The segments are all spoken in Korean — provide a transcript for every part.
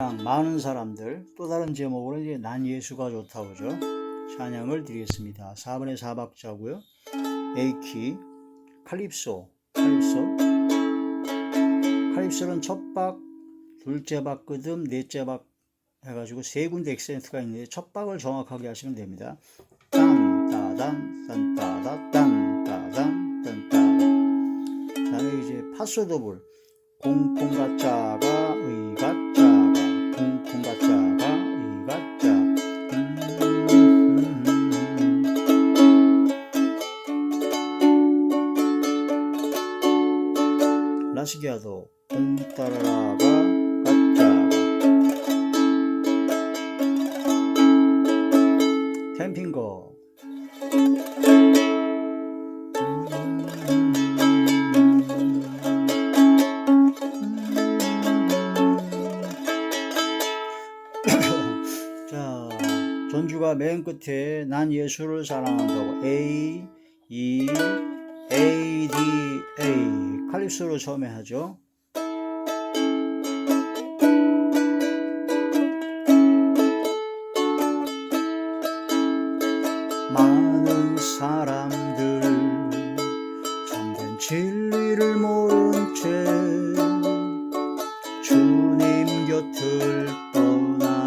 많은 사람들 또 다른 제목으로 이제 난 예수가 좋다고 죠 찬양을 드리겠습니다. 4분의 4박자고요. A키 칼립소는 첫 박, 둘째 박 끄듬, 넷째 박 해가지고 세 군데 액센트가 있는데 첫 박을 정확하게 하시면 됩니다. 딴따단 딴따다 딴따단 딴따다. 다음에 이제 파소더블 공통가짜가 의가짜가 공통가짜가 의가짜 라시기아도 공따라라가 가짜가 캠핑거 자, 전주가 맨 끝에 난 예수를 사랑한다고 A, E, A, D, A 칼립소로 처음에 하죠. 많은 사람들 참된 진리를 모른 채 주님 곁을 떠나갔지만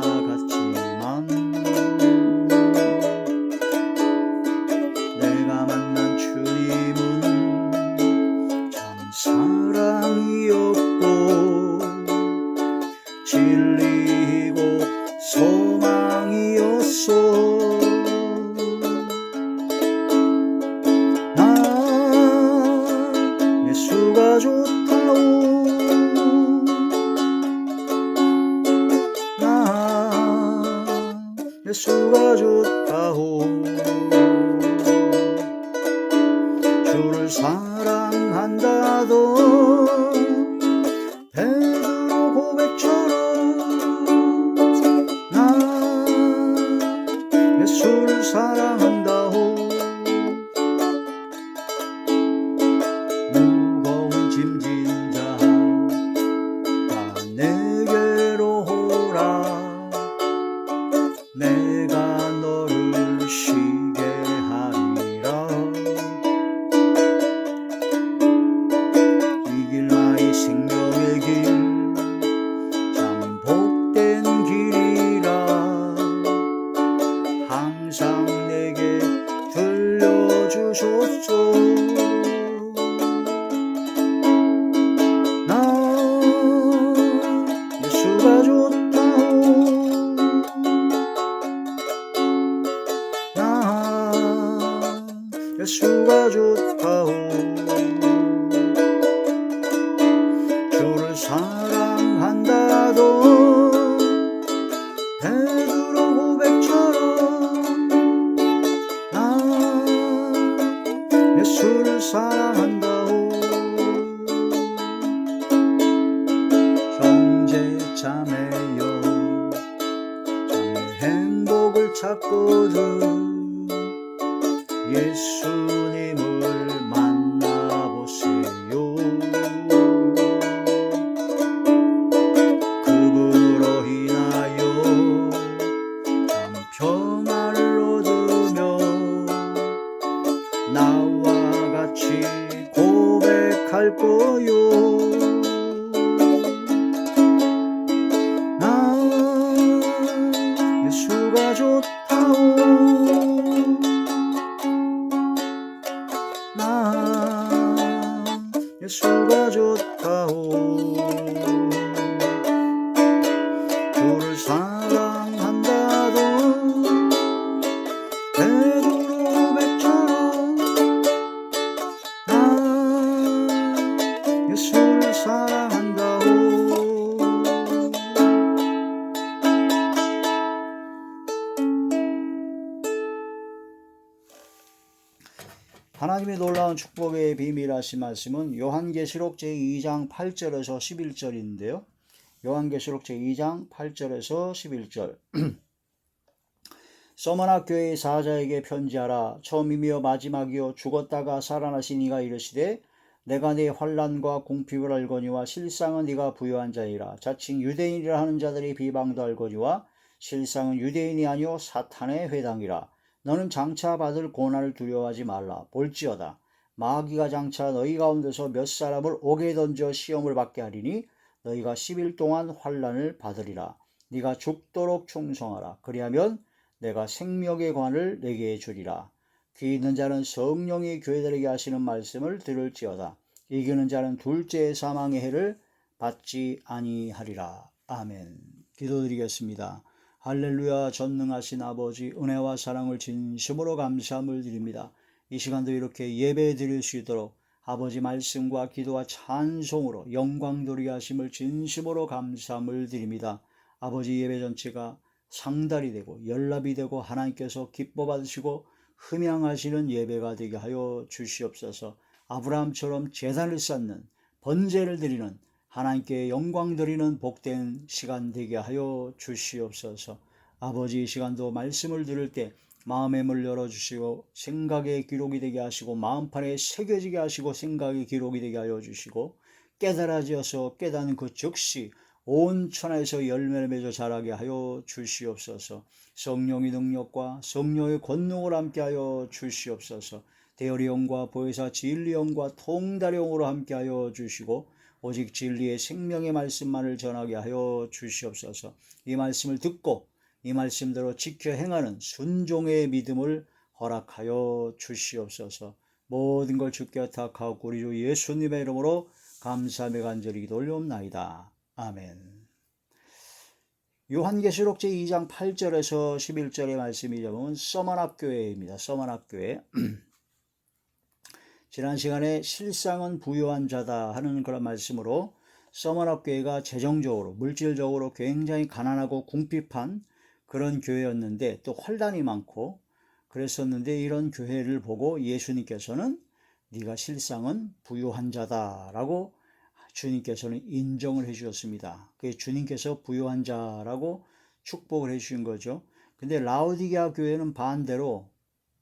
내가 만난 주님은 참 사랑이었고 진리이고 소망이었어. 예수가 좋다오 나 예수가 좋다오 주를 사랑한다도 베드로 고백처럼 나 예수를 사랑한다오. 짐진 자 다 내게로 오라 내가 너를 쉬게 하리라. 이 길 나의 생명의 길 참 복된 길이라 항상 내게 들려주소서. 예수가 좋다오 나 예수가 좋다오 주를 사랑한다도 베드로 고백처럼 나 예수를 사랑한다오. 자매여 자매 행복을 찾거든 예수님을 만나보세요. 그분으로 인하여 참 평안을 얻으며 나와 같이 고백할 거요. 예수가 좋다오 나 예수가 좋다오 주를 사랑한다도 베드로 고백처럼 나 예수를 사랑한다오. 하나님의 놀라운 축복의 비밀 하신 말씀은 요한계시록 제2장 8절에서 11절인데요. 요한계시록 제2장 8절에서 11절 서머나 교회의 사자에게 편지하라. 처음이며 마지막이요 죽었다가 살아나신 이가 이르시되 내가 네 환난과 궁핍을 알거니와 실상은 네가 부요한 자이라. 자칭 유대인이라 하는 자들이 비방도 알거니와 실상은 유대인이 아니요 사탄의 회당이라. 너는 장차 받을 고난을 두려워하지 말라. 볼지어다 마귀가 장차 너희 가운데서 몇 사람을 옥에 던져 시험을 받게 하리니 너희가 10일 동안 환난을 받으리라. 네가 죽도록 충성하라. 그리하면 내가 생명의 관을 내게 주리라. 귀 있는 자는 성령이 교회들에게 하시는 말씀을 들을지어다. 이기는 자는 둘째 사망의 해를 받지 아니하리라. 아멘. 기도드리겠습니다. 할렐루야. 전능하신 아버지, 은혜와 사랑을 진심으로 감사함을 드립니다. 이 시간도 이렇게 예배 드릴 수 있도록 아버지 말씀과 기도와 찬송으로 영광 돌리게 하심을 진심으로 감사함을 드립니다. 아버지 예배 전체가 상달이 되고 연락이 되고 하나님께서 기뻐 받으시고 흠양하시는 예배가 되게 하여 주시옵소서. 아브라함처럼 제단을 쌓는 번제를 드리는 하나님께 영광 드리는 복된 시간 되게 하여 주시옵소서. 아버지 이 시간도 말씀을 들을 때 마음의 문을 열어주시고 생각의 기록이 되게 하시고 마음판에 새겨지게 하시고 생각의 기록이 되게 하여 주시고 깨달아져서 깨닫는 그 즉시 온 천하에서 열매를 맺어 자라게 하여 주시옵소서. 성령의 능력과 성령의 권능을 함께하여 주시옵소서. 대어리용과 보혜사 진리용과 통달용으로 함께하여 주시고 오직 진리의 생명의 말씀만을 전하게 하여 주시옵소서. 이 말씀을 듣고 이 말씀대로 지켜 행하는 순종의 믿음을 허락하여 주시옵소서. 모든 걸 주께 탁하고 우리 주 예수님의 이름으로 감사하며 간절히 기도 올려옵나이다. 아멘. 요한계시록 제2장 8절에서 11절의 말씀이 보면 서머납 교회입니다. 서머납 교회. 지난 시간에 실상은 부요한 자다 하는 그런 말씀으로 서머납 교회가 재정적으로 물질적으로 굉장히 가난하고 궁핍한 그런 교회였는데 또 환난이 많고 그랬었는데 이런 교회를 보고 예수님께서는 네가 실상은 부요한 자다라고 주님께서는 인정을 해 주셨습니다. 그게 주님께서 부요한 자라고 축복을 해 주신 거죠. 근데 라오디게아 교회는 반대로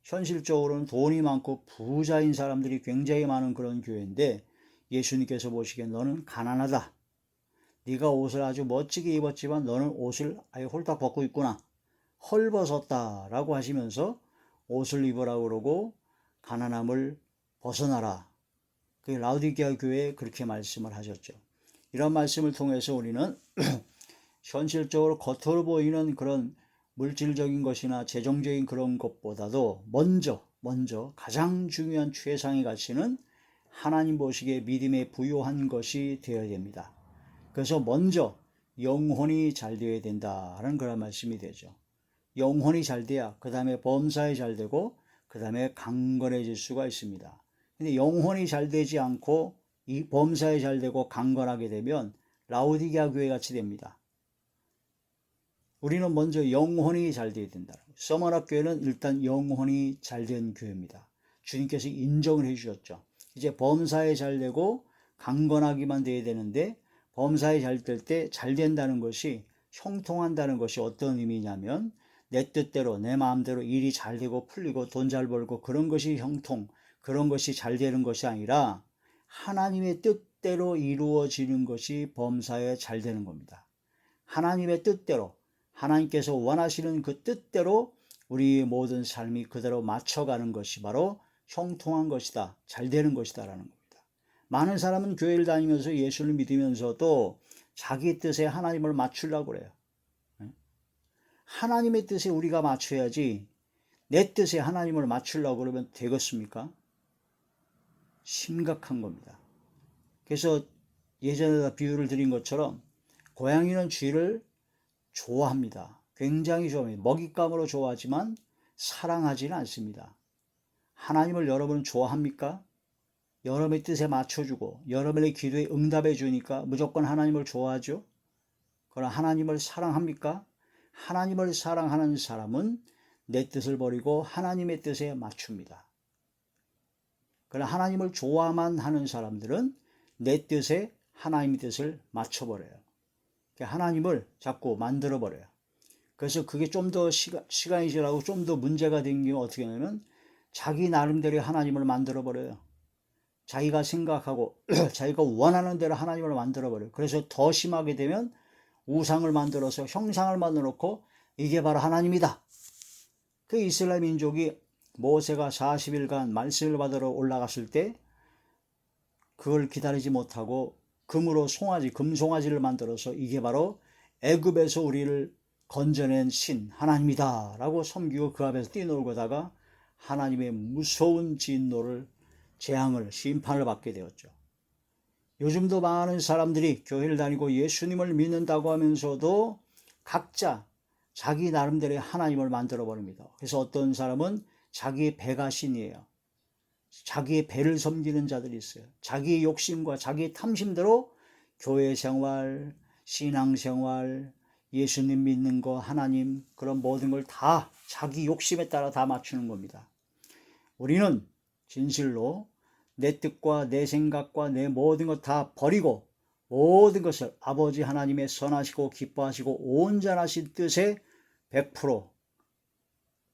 현실적으로는 돈이 많고 부자인 사람들이 굉장히 많은 그런 교회인데 예수님께서 보시기엔 너는 가난하다. 네가 옷을 아주 멋지게 입었지만 너는 옷을 아예 홀딱 벗고 있구나. 헐벗었다라고 하시면서 옷을 입으라고 그러고 가난함을 벗어나라. 그 라오디게아 교회에 그렇게 말씀을 하셨죠. 이런 말씀을 통해서 우리는 현실적으로 겉으로 보이는 그런 물질적인 것이나 재정적인 그런 것보다도 먼저 가장 중요한 최상의 가치는 하나님 보시기에 믿음에 부요한 것이 되어야 됩니다. 그래서 먼저 영혼이 잘 되어야 된다는 그런 말씀이 되죠. 영혼이 잘 돼야 그 다음에 범사에 잘 되고 그 다음에 강건해질 수가 있습니다. 근데 영혼이 잘 되지 않고 이 범사에 잘 되고 강건하게 되면 라오디게아 교회 같이 됩니다. 우리는 먼저 영혼이 잘 되어야 된다. 서머납 교회는 일단 영혼이 잘 된 교회입니다. 주님께서 인정을 해 주셨죠. 이제 범사에 잘 되고 강건하기만 돼야 되는데 범사에 잘 될 때 잘 된다는 것이 형통한다는 것이 어떤 의미냐면 내 뜻대로 내 마음대로 일이 잘 되고 풀리고 돈 잘 벌고 그런 것이 형통, 그런 것이 잘 되는 것이 아니라 하나님의 뜻대로 이루어지는 것이 범사에 잘 되는 겁니다. 하나님의 뜻대로 하나님께서 원하시는 그 뜻대로 우리 모든 삶이 그대로 맞춰가는 것이 바로 형통한 것이다, 잘 되는 것이다 라는 겁니다. 많은 사람은 교회를 다니면서 예수를 믿으면서도 자기 뜻에 하나님을 맞추려고 그래요. 하나님의 뜻에 우리가 맞춰야지 내 뜻에 하나님을 맞추려고 그러면 되겠습니까? 심각한 겁니다. 그래서 예전에 비유를 드린 것처럼 고양이는 쥐를 좋아합니다. 굉장히 좋아합니다. 먹잇감으로 좋아하지만 사랑하지는 않습니다. 하나님을 여러분은 좋아합니까? 여러분의 뜻에 맞춰주고 여러분의 기도에 응답해 주니까 무조건 하나님을 좋아하죠? 그러나 하나님을 사랑합니까? 하나님을 사랑하는 사람은 내 뜻을 버리고 하나님의 뜻에 맞춥니다. 그러나 하나님을 좋아만 하는 사람들은 내 뜻에 하나님의 뜻을 맞춰버려요. 하나님을 자꾸 만들어버려요. 그래서 그게 좀 더 시간이 지나고 좀 더 문제가 된 게 어떻게 하냐면 자기 나름대로 하나님을 만들어버려요. 자기가 생각하고 자기가 원하는 대로 하나님을 만들어버려요. 그래서 더 심하게 되면 우상을 만들어서 형상을 만들어 놓고 이게 바로 하나님이다. 그 이스라엘 민족이 모세가 40일간 말씀을 받으러 올라갔을 때 그걸 기다리지 못하고 금으로 송아지, 금송아지를 만들어서 이게 바로 애굽에서 우리를 건져낸 신 하나님이다 라고 섬기고 그 앞에서 뛰놀고다가 하나님의 무서운 진노를, 재앙을, 심판을 받게 되었죠. 요즘도 많은 사람들이 교회를 다니고 예수님을 믿는다고 하면서도 각자 자기 나름대로의 하나님을 만들어 버립니다. 그래서 어떤 사람은 자기의 배가 신이에요. 자기의 배를 섬기는 자들이 있어요. 자기의 욕심과 자기의 탐심대로 교회 생활, 신앙 생활, 예수님 믿는 거, 하나님, 그런 모든 걸 다 자기 욕심에 따라 다 맞추는 겁니다. 우리는 진실로 내 뜻과 내 생각과 내 모든 것 다 버리고 모든 것을 아버지 하나님의 선하시고 기뻐하시고 온전하신 뜻에 100%,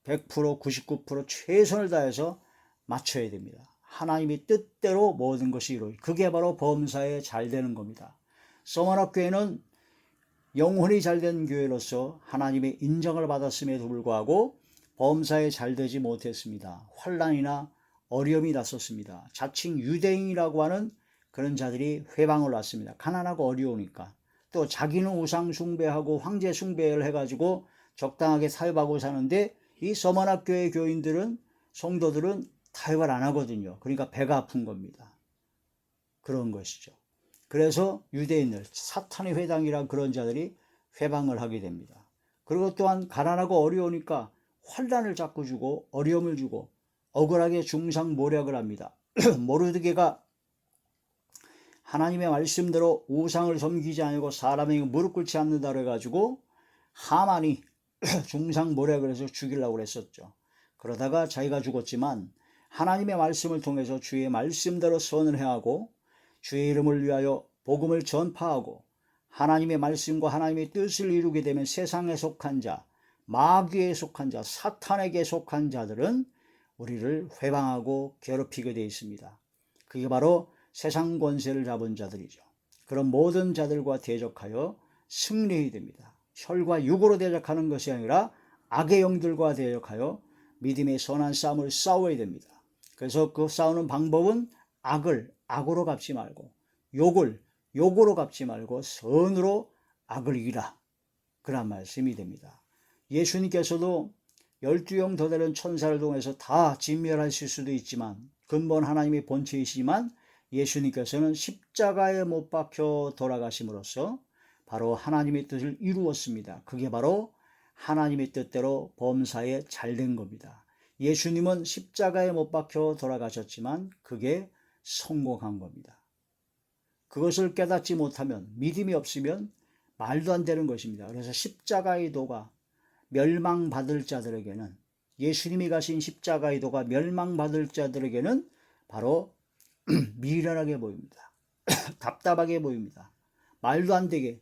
99% 최선을 다해서 맞춰야 됩니다. 하나님의 뜻대로 모든 것이 이루어져요. 그게 바로 범사에 잘 되는 겁니다. 서머너교회는 영혼이 잘된 교회로서 하나님의 인정을 받았음에도 불구하고 범사에 잘 되지 못했습니다. 환난이나 어려움이 났었습니다. 자칭 유대인이라고 하는 그런 자들이 회방을 왔습니다. 가난하고 어려우니까. 또 자기는 우상 숭배하고 황제 숭배를 해가지고 적당하게 사업하고 사는데 이 서머너교회 교인들은, 성도들은 타협을 안 하거든요. 그러니까 배가 아픈 겁니다. 그런 것이죠. 그래서 유대인들, 사탄의 회당이란 그런 자들이 회방을 하게 됩니다. 그리고 또한 가난하고 어려우니까 환난을 자꾸 주고 어려움을 주고 억울하게 중상모략을 합니다. 모르드게가 하나님의 말씀대로 우상을 섬기지 아니고 사람에게 무릎 꿇지 않는다고 해가지고 하만이 중상모략을 해서 죽이려고 했었죠. 그러다가 자기가 죽었지만 하나님의 말씀을 통해서 주의 말씀대로 선을 행하고 주의 이름을 위하여 복음을 전파하고 하나님의 말씀과 하나님의 뜻을 이루게 되면 세상에 속한 자, 마귀에 속한 자, 사탄에게 속한 자들은 우리를 회방하고 괴롭히게 되어 있습니다. 그게 바로 세상 권세를 잡은 자들이죠. 그런 모든 자들과 대적하여 승리해야 됩니다. 혈과 육으로 대적하는 것이 아니라 악의 영들과 대적하여 믿음의 선한 싸움을 싸워야 됩니다. 그래서 그 싸우는 방법은 악을 악으로 갚지 말고 욕을 욕으로 갚지 말고 선으로 악을 이기라. 그런 말씀이 됩니다. 예수님께서도 12형 더 되는 천사를 통해서 다 진멸하실 수도 있지만 근본 하나님의 본체이시지만 예수님께서는 십자가에 못 박혀 돌아가심으로써 바로 하나님의 뜻을 이루었습니다. 그게 바로 하나님의 뜻대로 범사에 잘된 겁니다. 예수님은 십자가에 못 박혀 돌아가셨지만 그게 성공한 겁니다. 그것을 깨닫지 못하면, 믿음이 없으면 말도 안 되는 것입니다. 그래서 십자가의 도가 멸망받을 자들에게는, 예수님이 가신 십자가의 도가 멸망받을 자들에게는 바로 미련하게 보입니다. 답답하게 보입니다. 말도 안 되게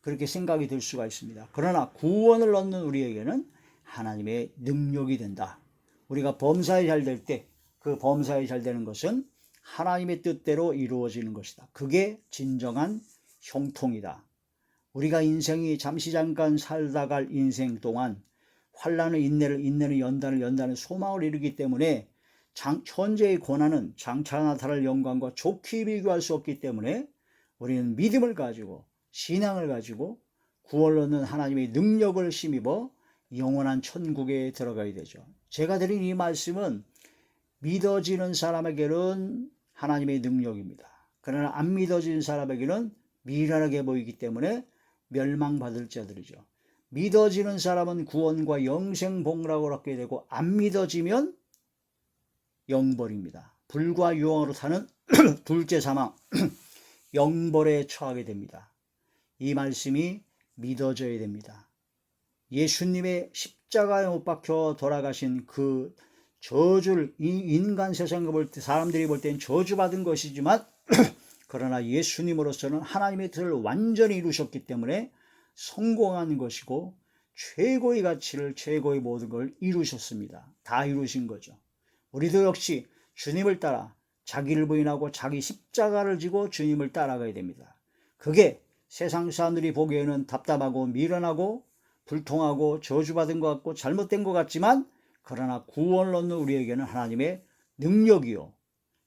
그렇게 생각이 들 수가 있습니다. 그러나 구원을 얻는 우리에게는 하나님의 능력이 된다. 우리가 범사에 잘 될 때 그 범사에 잘 되는 것은 하나님의 뜻대로 이루어지는 것이다. 그게 진정한 형통이다. 우리가 인생이 잠시 잠깐 살다 갈 인생 동안 환난을 인내는 연단을 소망을 이루기 때문에 현재의 고난은 장차 나타날 영광과 좋게 비교할 수 없기 때문에 우리는 믿음을 가지고 신앙을 가지고 구원을 얻는 하나님의 능력을 힘입어 영원한 천국에 들어가야 되죠. 제가 드린 이 말씀은 믿어지는 사람에게는 하나님의 능력입니다. 그러나 안 믿어지는 사람에게는 미련하게 보이기 때문에 멸망받을 자들이죠. 믿어지는 사람은 구원과 영생 복락을 얻게 되고 안 믿어지면 영벌입니다. 불과 유황으로 타는 둘째 사망, 영벌에 처하게 됩니다. 이 말씀이 믿어져야 됩니다. 예수님의 십자가에 못 박혀 돌아가신 그 저주를 이 인간 세상에 볼 때 사람들이 볼 땐 저주받은 것이지만 그러나 예수님으로서는 하나님의 뜻을 완전히 이루셨기 때문에 성공한 것이고 최고의 가치를 최고의 모든 걸 이루셨습니다. 다 이루신 거죠. 우리도 역시 주님을 따라 자기를 부인하고 자기 십자가를 지고 주님을 따라가야 됩니다. 그게 세상 사람들이 보기에는 답답하고 미련하고 불통하고 저주받은 것 같고 잘못된 것 같지만, 그러나 구원을 얻는 우리에게는 하나님의 능력이요,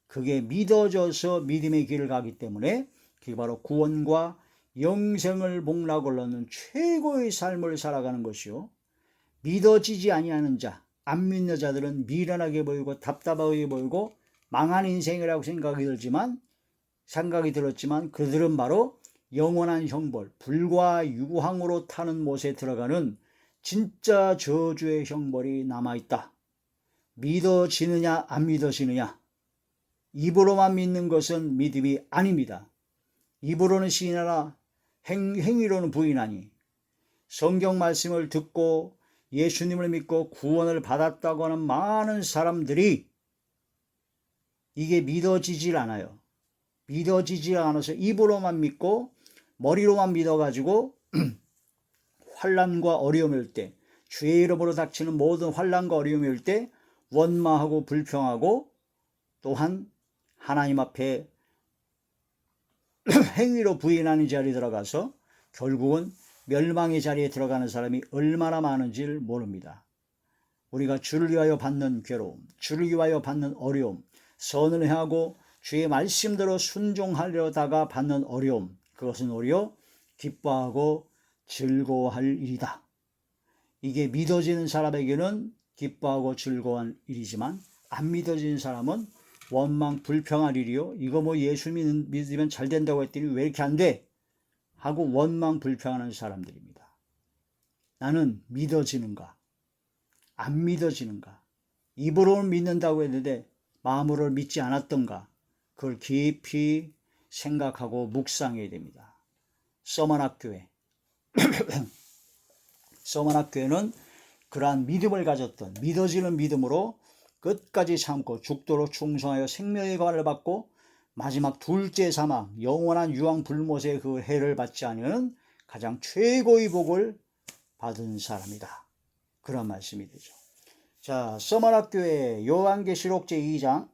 그게 믿어져서 믿음의 길을 가기 때문에 그게 바로 구원과 영생을 복락을 얻는 최고의 삶을 살아가는 것이요, 믿어지지 아니하는 자, 안 믿는 자들은 미련하게 보이고 답답하게 보이고 망한 인생이라고 생각이 들었지만 그들은 바로 영원한 형벌, 불과 유황으로 타는 못에 들어가는 진짜 저주의 형벌이 남아있다. 믿어지느냐 안 믿어지느냐, 입으로만 믿는 것은 믿음이 아닙니다. 입으로는 시인하나 행위로는 부인하니, 성경 말씀을 듣고 예수님을 믿고 구원을 받았다고 하는 많은 사람들이 이게 믿어지질 않아요. 믿어지지 않아서 입으로만 믿고 머리로만 믿어가지고 환난과 어려움일 때, 주의 이름으로 닥치는 모든 환난과 어려움일 때 원망하고 불평하고, 또한 하나님 앞에 행위로 부인하는 자리에 들어가서 결국은 멸망의 자리에 들어가는 사람이 얼마나 많은지를 모릅니다. 우리가 주를 위하여 받는 괴로움, 주를 위하여 받는 어려움, 선을 행하고 주의 말씀대로 순종하려다가 받는 어려움, 그것은 오히려 기뻐하고 즐거워할 일이다. 이게 믿어지는 사람에게는 기뻐하고 즐거워할 일이지만, 안 믿어지는 사람은 원망 불평할 일이요, 이거 뭐 예수 믿으면 잘 된다고 했더니 왜 이렇게 안 돼? 하고 원망 불평하는 사람들입니다. 나는 믿어지는가 안 믿어지는가, 입으로는 믿는다고 했는데 마음으로 믿지 않았던가, 그걸 깊이 생각하고 묵상해야 됩니다. 서머낙교회 서머낙교회는 그러한 믿음을 가졌던, 믿어지는 믿음으로 끝까지 참고 죽도록 충성하여 생명의 관을 받고 마지막 둘째 사망, 영원한 유황 불못의 그 해를 받지 않으면 가장 최고의 복을 받은 사람이다. 그런 말씀이 되죠. 자, 서머낙교회 요한계시록 제2장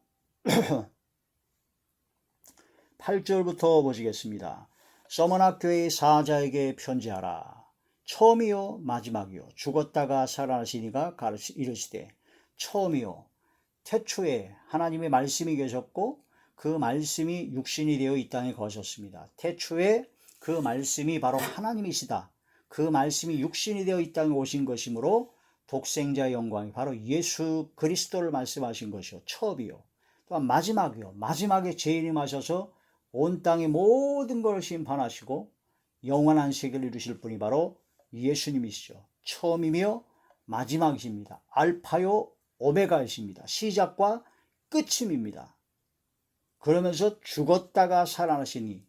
8절부터 보시겠습니다. 서머낙교회의 사자에게 편지하라. 처음이요 마지막이요 죽었다가 살아나시니가 이르시되, 처음이요, 태초에 하나님의 말씀이 계셨고 그 말씀이 육신이 되어 이 땅에 거하셨습니다. 태초에 그 말씀이 바로 하나님이시다. 그 말씀이 육신이 되어 이 땅에 오신 것이므로 독생자의 영광이 바로 예수 그리스도를 말씀하신 것이요, 처음이요. 또한 마지막이요, 마지막에 재림하셔서 온 땅의 모든 것을 심판하시고 영원한 세계를 이루실 분이 바로 예수님이시죠. 처음이며 마지막이십니다. 알파요 오메가이십니다. 시작과 끝임입니다. 그러면서 죽었다가 살아나시니,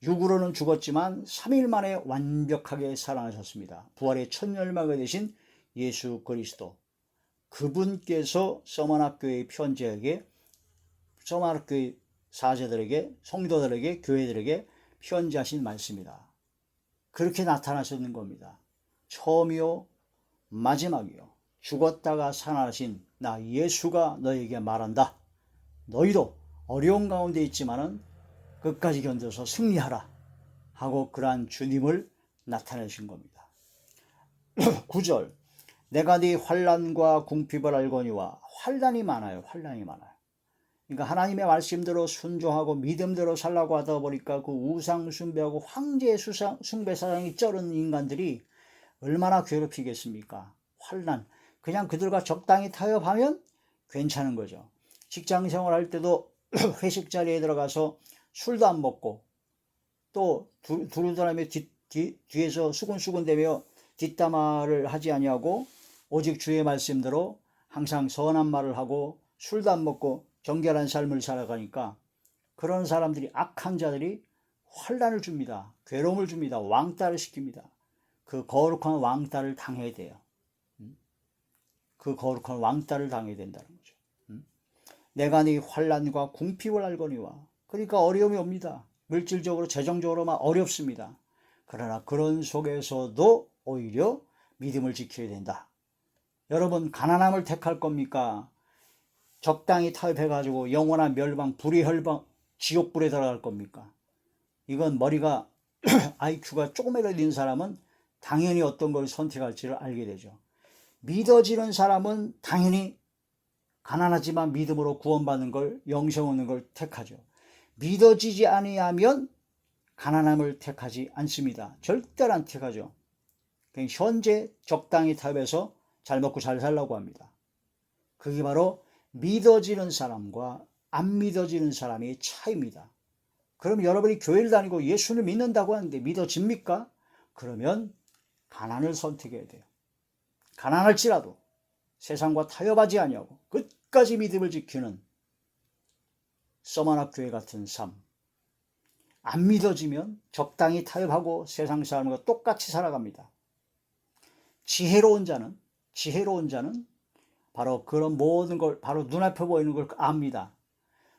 육으로는 죽었지만 3일 만에 완벽하게 살아나셨습니다. 부활의 첫 열매가 되신 예수 그리스도, 그분께서 서머낙교회의 편지에게, 서머낙교회 사제들에게, 성도들에게, 교회들에게 편지하신 말씀이다. 그렇게 나타나셨는 겁니다. 처음이요 마지막이요 죽었다가 살아나신 나 예수가 너에게 말한다. 너희도 어려운 가운데 있지만은 끝까지 견뎌서 승리하라 하고 그러한 주님을 나타내신 겁니다. 9절, 내가 네 환난과 궁핍을 알거니와. 환난이 많아요. 환난이 많아요. 그러니까 하나님의 말씀대로 순종하고 믿음대로 살라고 하다 보니까 그 우상 숭배하고 황제 숭배 사상이 쩔은 인간들이 얼마나 괴롭히겠습니까? 환난, 그냥 그들과 적당히 타협하면 괜찮은 거죠. 직장 생활할 때도 회식 자리에 들어가서 술도 안 먹고 또 두른 사람이 뒤에서 수군수군대며 뒷담화를 하지 아니하고 오직 주의 말씀대로 항상 선한 말을 하고 술도 안 먹고 정결한 삶을 살아가니까 그런 사람들이, 악한 자들이 환난을 줍니다. 괴로움을 줍니다. 왕따를 시킵니다. 그 거룩한 왕따를 당해야 돼요. 그 거룩한 왕따를 당해야 된다는 거죠. 내가 네 환난과 궁핍을 알거니와. 그러니까 어려움이 옵니다. 물질적으로 재정적으로만 어렵습니다. 그러나 그런 속에서도 오히려 믿음을 지켜야 된다. 여러분, 가난함을 택할 겁니까? 적당히 타협해가지고 영원한 멸망, 불의 혈방, 지옥불에 들어갈 겁니까? 이건 머리가 IQ가 조금이라도 있는 사람은 당연히 어떤 걸 선택할지를 알게 되죠. 믿어지는 사람은 당연히 가난하지만 믿음으로 구원받는 걸, 영생 얻는 걸 택하죠. 믿어지지 아니하면 가난함을 택하지 않습니다. 절대로 안 택하죠. 현재 적당히 타협해서 잘 먹고 잘 살라고 합니다. 그게 바로 믿어지는 사람과 안 믿어지는 사람의 차이입니다. 그럼 여러분이 교회를 다니고 예수를 믿는다고 하는데 믿어집니까? 그러면 가난을 선택해야 돼요. 가난할지라도 세상과 타협하지 아니하고 끝까지 믿음을 지키는 서머나 교회 같은 삶. 안 믿어지면 적당히 타협하고 세상 사람과 똑같이 살아갑니다. 지혜로운 자는 바로 그런 모든 걸 바로 눈앞에 보이는 걸 압니다.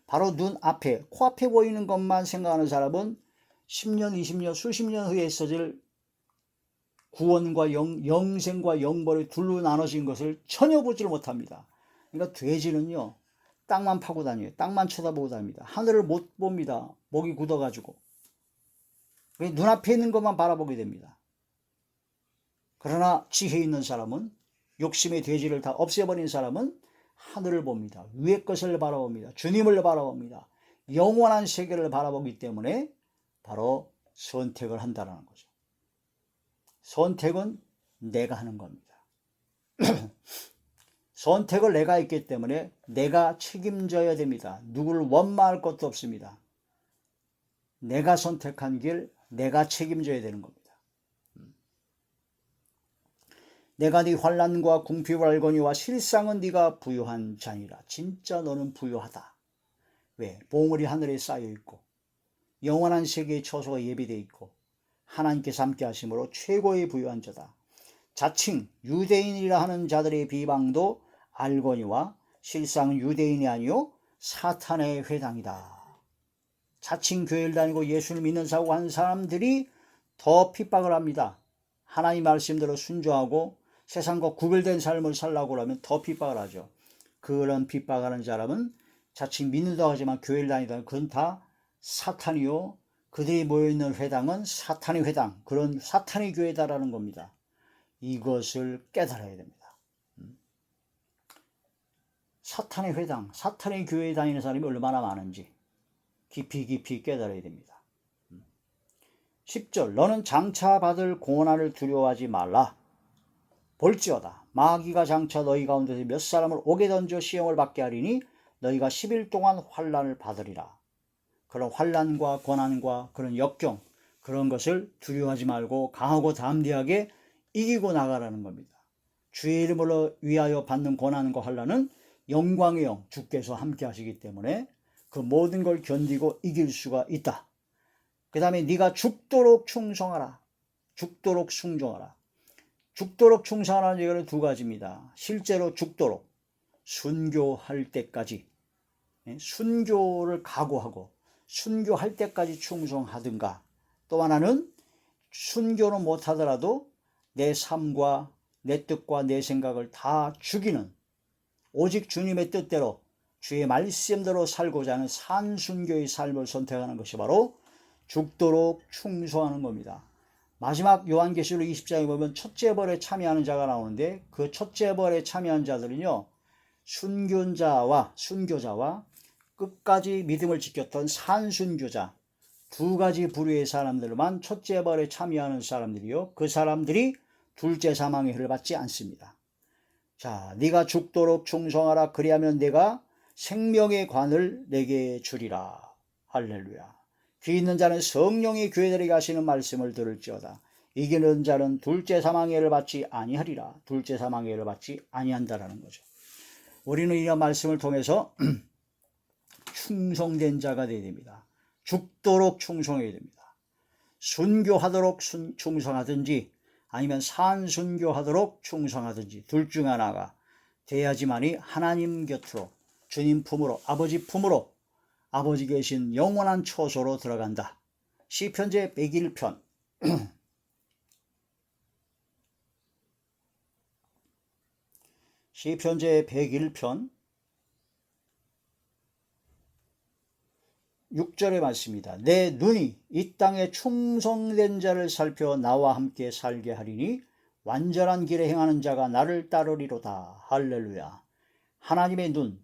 바로 눈앞에 코앞에 보이는 것만 생각하는 사람은 10년 20년 수십 년 후에 있어질 구원과 영생과 영벌이 둘로 나눠진 것을 전혀 보지를 못합니다. 그러니까 돼지는요 땅만 파고 다녀요. 땅만 쳐다보고 다닙니다. 하늘을 못 봅니다. 목이 굳어가지고 눈앞에 있는 것만 바라보게 됩니다. 그러나 지혜 있는 사람은, 욕심의 돼지를 다 없애버린 사람은 하늘을 봅니다. 위의 것을 바라봅니다. 주님을 바라봅니다. 영원한 세계를 바라보기 때문에 바로 선택을 한다는 거죠. 선택은 내가 하는 겁니다. 선택을 내가 했기 때문에 내가 책임져야 됩니다. 누구를 원망할 것도 없습니다. 내가 선택한 길, 내가 책임져야 되는 겁니다. 내가 네 환난과 궁핍을 알거니와 실상은 네가 부유한 자니라. 진짜 너는 부유하다. 왜? 보물이 하늘에 쌓여 있고 영원한 세계의 처소가 예비되어 있고 하나님께서 함께 하심으로 최고의 부유한 자다. 자칭 유대인이라 하는 자들의 비방도 알거니와 실상은 유대인이 아니요 사탄의 회당이다. 자칭 교회를 다니고 예수를 믿는 사고 하는 사람들이 더 핍박을 합니다. 하나님 말씀대로 순종하고 세상과 구별된 삶을 살라고 하면 더 핍박을 하죠. 그런 핍박하는 사람은 자칭 믿는다고 하지만 교회를 다니다 그건 다 사탄이요. 그들이 모여있는 회당은 사탄의 회당, 그런 사탄의 교회다라는 겁니다. 이것을 깨달아야 됩니다. 사탄의 회당, 사탄의 교회에 다니는 사람이 얼마나 많은지 깊이 깨달아야 됩니다. 10절 너는 장차 받을 고난을 두려워하지 말라. 볼지어다 마귀가 장차 너희 가운데서 몇 사람을 옥에 던져 시험을 받게 하리니 너희가 10일 동안 환난을 받으리라. 그런 환난과 고난과 그런 역경 그런 것을 두려워하지 말고 강하고 담대하게 이기고 나가라는 겁니다. 주의 이름으로 위하여 받는 고난과 환난은 영광의 영 주께서 함께 하시기 때문에 그 모든 걸 견디고 이길 수가 있다. 그 다음에 네가 죽도록 충성하라. 죽도록 순종하라. 죽도록 충성하라는 얘기는 두 가지입니다. 실제로 죽도록 순교할 때까지 순교를 각오하고 순교할 때까지 충성하든가, 또 하나는 순교는 못하더라도 내 삶과 내 뜻과 내 생각을 다 죽이는 오직 주님의 뜻대로 주의 말씀대로 살고자 하는 산순교의 삶을 선택하는 것이 바로 죽도록 충성하는 겁니다. 마지막 요한계시록 20장에 보면 첫째 벌에 참여하는 자가 나오는데 그 첫째 벌에 참여한 자들은요 순교자와 끝까지 믿음을 지켰던 산순교자 두 가지 부류의 사람들만 첫째 벌에 참여하는 사람들이요 그 사람들이 둘째 사망의 해를 받지 않습니다. 자, 네가 죽도록 충성하라. 그리하면 내가 생명의 관을 내게 주리라. 할렐루야. 귀 있는 자는 성령의 교회들에게 하시는 말씀을 들을지어다. 이기는 자는 둘째 사망의 해를 받지 아니하리라. 둘째 사망의 해를 받지 아니한다라는 거죠. 우리는 이 말씀을 통해서 충성된 자가 되어야 됩니다. 죽도록 충성해야 됩니다. 순교하도록 충성하든지 아니면 산순교하도록 충성하든지 둘 중 하나가 돼야지만이 하나님 곁으로 주님 품으로 아버지 품으로 아버지 계신 영원한 처소로 들어간다. 시편제 101편 시편제 101편 6절의 말씀입니다. 내 눈이 이 땅에 충성된 자를 살펴 나와 함께 살게 하리니 완전한 길에 행하는 자가 나를 따르리로다. 할렐루야. 하나님의 눈,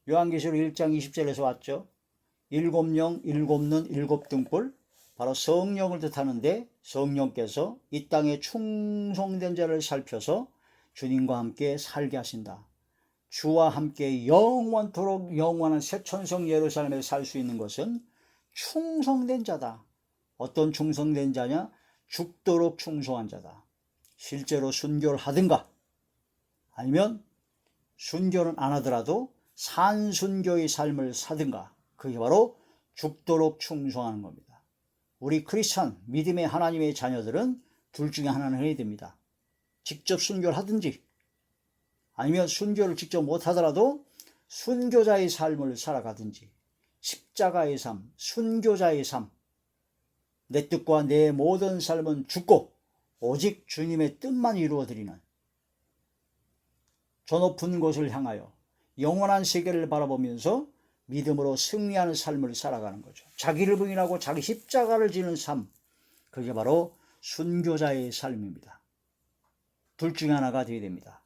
요한계시록 1장 20절에서 왔죠. 일곱 영, 일곱 눈, 일곱 등불, 바로 성령을 뜻하는데 성령께서 이 땅에 충성된 자를 살펴서 주님과 함께 살게 하신다. 주와 함께 영원토록 영원한 새 천성 예루살렘에 살 수 있는 것은 충성된 자다. 어떤 충성된 자냐? 죽도록 충성한 자다. 실제로 순교를 하든가 아니면 순교는 안 하더라도 산순교의 삶을 사든가, 그게 바로 죽도록 충성하는 겁니다. 우리 크리스천 믿음의 하나님의 자녀들은 둘 중에 하나는 해야 됩니다. 직접 순교를 하든지 아니면 순교를 직접 못하더라도 순교자의 삶을 살아가든지, 십자가의 삶, 순교자의 삶, 내 뜻과 내 모든 삶은 죽고 오직 주님의 뜻만 이루어드리는 저 높은 곳을 향하여 영원한 세계를 바라보면서 믿음으로 승리하는 삶을 살아가는 거죠. 자기를 부인하고 자기 십자가를 지는 삶, 그게 바로 순교자의 삶입니다. 둘 중에 하나가 되어야 됩니다.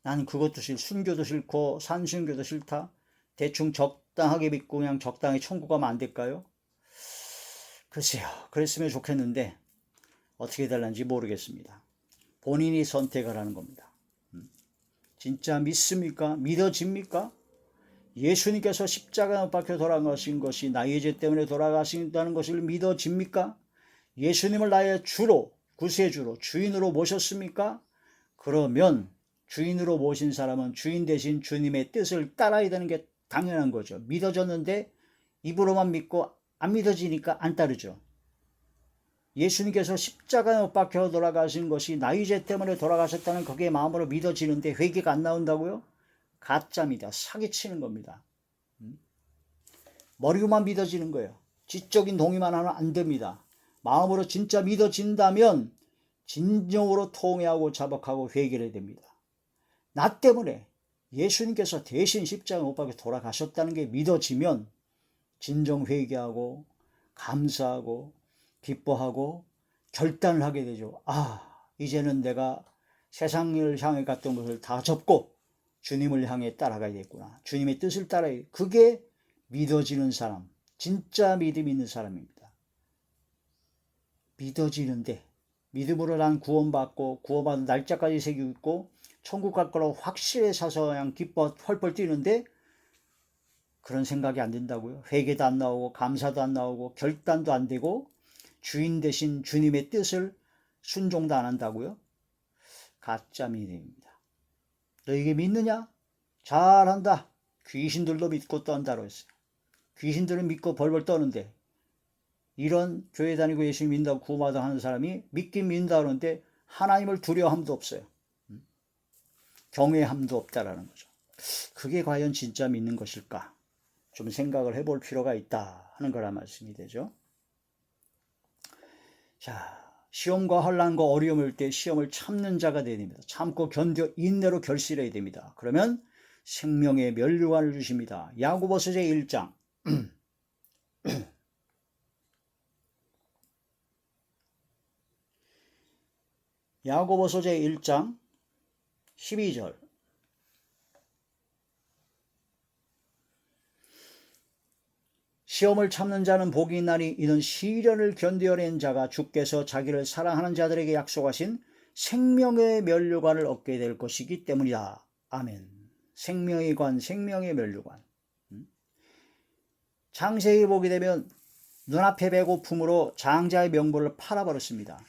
나는 그것도 순교도 싫고 산순교도 싫다. 대충 적당하게 믿고 그냥 적당히 천국 가면 안 될까요? 글쎄요, 그랬으면 좋겠는데 어떻게 될는지 모르겠습니다. 본인이 선택을 하는 겁니다. 진짜 믿습니까? 믿어집니까? 예수님께서 십자가에 못 박혀 돌아가신 것이 나의 죄 때문에 돌아가신다는 것을 믿어집니까? 예수님을 나의 주로, 구세주로, 주인으로 모셨습니까? 그러면 주인으로 모신 사람은 주인 대신 주님의 뜻을 따라야 되는 게 당연한 거죠. 믿어졌는데 입으로만 믿고 안 믿어지니까 안 따르죠. 예수님께서 십자가에 못 박혀 돌아가신 것이 나의 죄 때문에 돌아가셨다는 그게 마음으로 믿어지는데 회개가 안 나온다고요? 가짜입니다. 사기치는 겁니다. 머리로만 믿어지는 거예요. 지적인 동의만 하면 안 됩니다. 마음으로 진짜 믿어진다면 진정으로 통회하고 자복하고 회개를 해야 됩니다. 나 때문에 예수님께서 대신 십자가에 못 박혀 돌아가셨다는 게 믿어지면 진정 회개하고 감사하고 기뻐하고 결단을 하게 되죠. 이제는 내가 세상을 향해 갔던 것을 다 접고 주님을 향해 따라가야겠구나. 주님의 뜻을 따라야. 그게 믿어지는 사람, 진짜 믿음 있는 사람입니다. 믿어지는데 믿음으로 난 구원받고 구원받은 날짜까지 새기고 있고 천국 갈 거라고 확실히 사서 그냥 기뻐 펄펄 뛰는데 그런 생각이 안 든다고요. 회개도 안 나오고 감사도 안 나오고 결단도 안 되고 주인 대신 주님의 뜻을 순종도 안 한다고요. 가짜 믿음입니다. 너 이게 믿느냐? 잘한다. 귀신들도 믿고 떤다고 했어요. 귀신들은 믿고 벌벌 떠는데 이런 교회 다니고 예수님 믿는다고 구원받아 하는 사람이 믿긴 믿는다 그러는데 하나님을 두려워함도 없어요. 경외함도 없다라는 거죠. 그게 과연 진짜 믿는 것일까? 좀 생각을 해볼 필요가 있다 하는 거란 말씀이 되죠. 자, 시험과 혼란과 어려움일 때 시험을 참는 자가 되어야 됩니다. 참고 견뎌 인내로 결실해야 됩니다. 그러면 생명의 면류관을 주십니다. 야고보서 제1장 야고보서 제1장 12절 시험을 참는 자는 복이 있나니 이는 시련을 견뎌낸 자가 주께서 자기를 사랑하는 자들에게 약속하신 생명의 면류관을 얻게 될 것이기 때문이다. 아멘. 생명의 관, 생명의 면류관. 창세기 보게 되면 눈앞의 배고픔으로 장자의 명분을 팔아버렸습니다.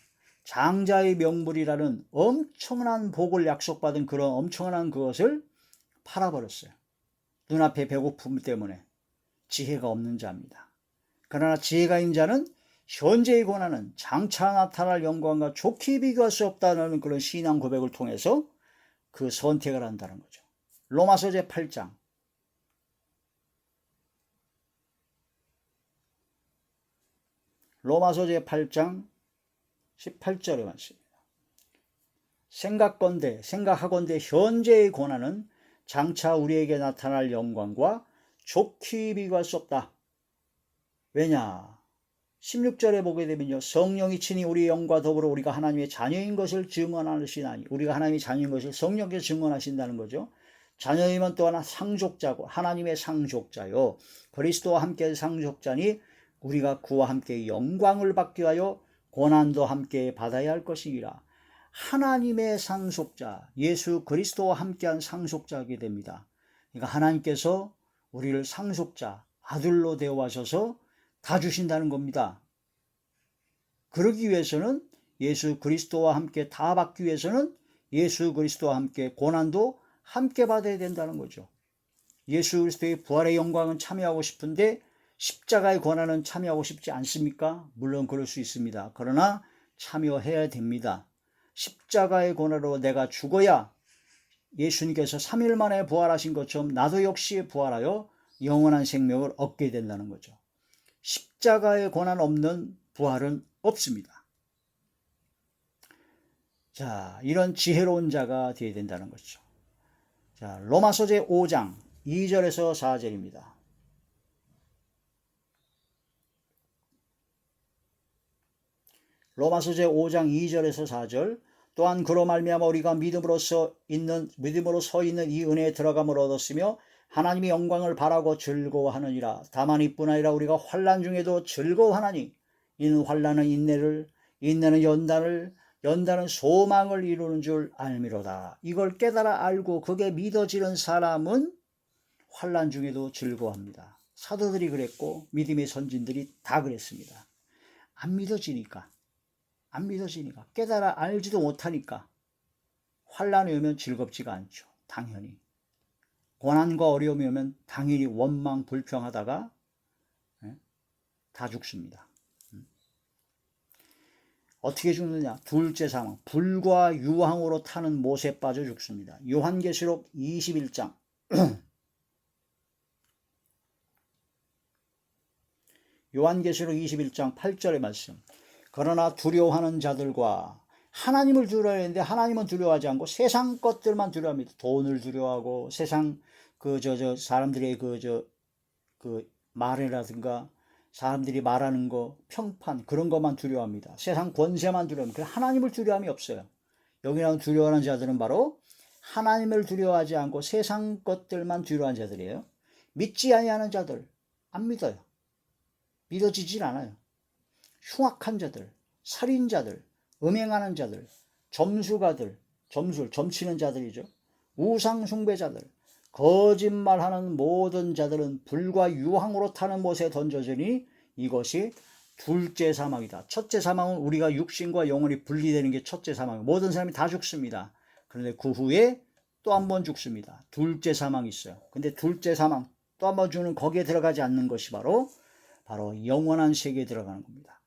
장자의 명분이라는 엄청난 복을 약속받은 그런 엄청난 그것을 팔아버렸어요. 눈앞의 배고픔 때문에. 지혜가 없는 자입니다. 그러나 지혜가 있는 자는 현재의 고난은 장차 나타날 영광과 좋게 비교할 수 없다는 그런 신앙 고백을 통해서 그 선택을 한다는 거죠. 로마서 제8장 로마서 제8장 18절의 말씀입니다. 생각하건대 현재의 고난은 장차 우리에게 나타날 영광과 좋게 비교할 수 없다. 왜냐? 16절에 보게 되면요. 성령이 친히 우리의 영과 더불어 우리가 하나님의 자녀인 것을 증언하시나니, 우리가 하나님의 자녀인 것을 성령께서 증언하신다는 거죠. 자녀이면 또 하나 상속자고, 하나님의 상속자요. 그리스도와 함께 상속자니 우리가 그와 함께 영광을 받기 위하여 고난도 함께 받아야 할 것이니라. 하나님의 상속자, 예수 그리스도와 함께한 상속자이게 됩니다. 그러니까 하나님께서 우리를 상속자, 아들로 대우하셔서 다 주신다는 겁니다. 그러기 위해서는, 예수 그리스도와 함께 다 받기 위해서는 예수 그리스도와 함께 고난도 함께 받아야 된다는 거죠. 예수 그리스도의 부활의 영광은 참여하고 싶은데 십자가의 고난은 참여하고 싶지 않습니까? 물론 그럴 수 있습니다. 그러나 참여해야 됩니다. 십자가의 고난으로 내가 죽어야 예수님께서 3일 만에 부활하신 것처럼 나도 역시 부활하여 영원한 생명을 얻게 된다는 거죠. 십자가의 고난 없는 부활은 없습니다. 자, 이런 지혜로운 자가 되어야 된다는 거죠. 자, 로마서 제5장 2절에서 4절입니다. 로마서 제5장 2절에서 4절. 또한 그로 말미암아 우리가 믿음으로 서 있는 이 은혜에 들어감을 얻었으며 하나님의 영광을 바라고 즐거워하느니라. 다만 이뿐 아니라 우리가 환난 중에도 즐거워하나니 이는 환난은 인내를, 인내는 연단을, 연단은 소망을 이루는 줄 알미로다. 이걸 깨달아 알고 그게 믿어지는 사람은 환난 중에도 즐거워합니다. 사도들이 그랬고 믿음의 선진들이 다 그랬습니다. 안 믿어지니까, 깨달아 알지도 못하니까 환난이 오면 즐겁지가 않죠. 당연히. 고난과 어려움이 오면 당연히 원망 불평하다가 다 죽습니다. 어떻게 죽느냐? 둘째 상황, 불과 유황으로 타는 못에 빠져 죽습니다. 요한계시록 21장 요한계시록 21장 8절의 말씀. 그러나 두려워하는 자들과, 하나님을 두려워해야 하는데 하나님은 두려워하지 않고 세상 것들만 두려워합니다. 돈을 두려워하고 세상 사람들의 말이라든가 사람들이 말하는 거, 평판, 그런 것만 두려워합니다. 세상 권세만 두려워합니다. 하나님을 두려움이 없어요. 여기 나온 두려워하는 자들은 바로 하나님을 두려워하지 않고 세상 것들만 두려워하는 자들이에요. 믿지 아니하는 자들, 안 믿어요. 믿어지질 않아요. 흉악한 자들, 살인자들, 음행하는 자들, 점수가들, 점치는 자들이죠. 우상 숭배자들, 거짓말하는 모든 자들은 불과 유황으로 타는 못에 던져지니 이것이 둘째 사망이다. 첫째 사망은 우리가 육신과 영혼이 분리되는 게 첫째 사망이에요. 모든 사람이 다 죽습니다. 그런데 그 후에 또 한 번 죽습니다. 둘째 사망이 있어요. 근데 둘째 사망, 또 한 번 죽는, 거기에 들어가지 않는 것이 바로 영원한 세계에 들어가는 겁니다.